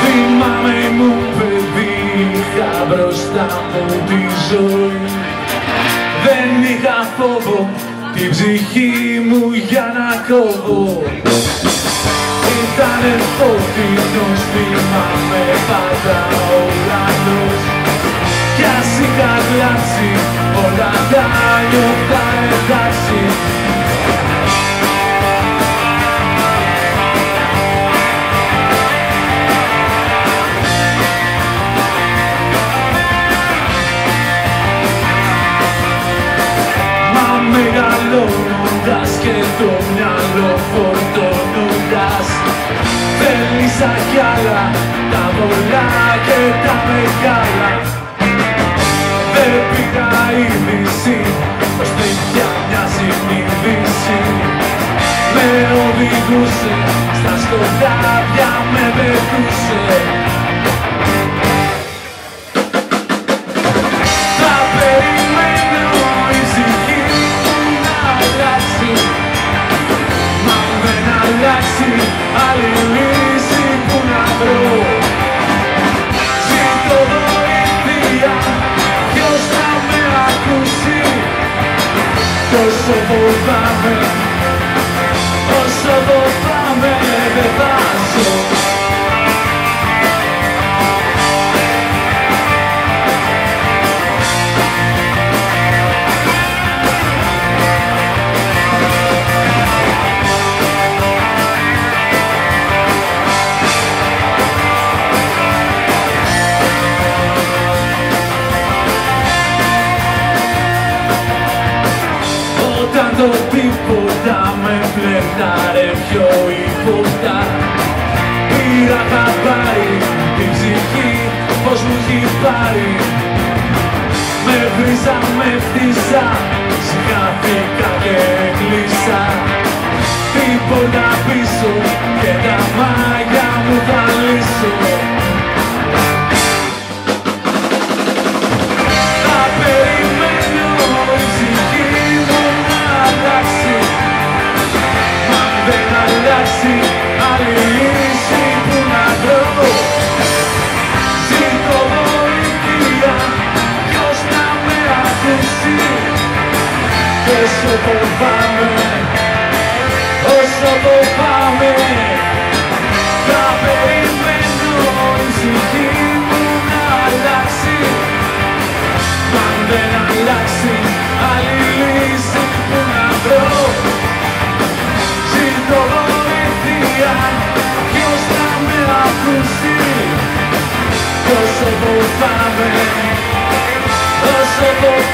Θυμάμαι μου παιδί, είχα μπροστά μου τη ζωή. Δεν είχα φόβο, την ψυχή μου για να κόβω. Ήτανε φωτεινός, θυμάμαι πάντα ο ουρανός. Κι ας είχα κλάψει, όλα τα νιώθα εντάξει. Μεγαλώνοντας και το μυαλό φορτώνοντας, θέλησα κι άλλα, τα πολλά και τα μεγάλα. Δεν πήγα είδηση, ώστε πια μια συνείδηση με οδηγούσε, στα σκοτάδια με πετούσε. Άλλη λύση που να βρω. Ζητώ βοήθεια, ποιος θα με ακούσει. Τόσο φοβάμαι, όσο φοβάμαι δεν θα ζω. Όταν το τίποτα με φλερτάρε πιο υποτά, πήρα χαμπάρι την ψυχή πως μου έχει πάρει. Με βρίζα, με φτύσα, συγχάθηκα και κλείσα. Τίποτα πίσω και τα μάγια μου θα λύσω. Θα περιμένω η ψυχή μου να αλλάξει. Μα δεν αλλάξει άλλη λύση που να βρω. Ζητώ βοήθεια, ποιος να με ακούσει. Όσο φοβάμαι, όσο φοβάμαι, θα περιμένω η ψυχή μου να αλλάξει. Μα δεν αλλάξει άλλη λύση που να βρω. Ζητώ βοήθεια, ποιος να με ακούσει. Όσο φοβάμαι, όσο φοβάμαι,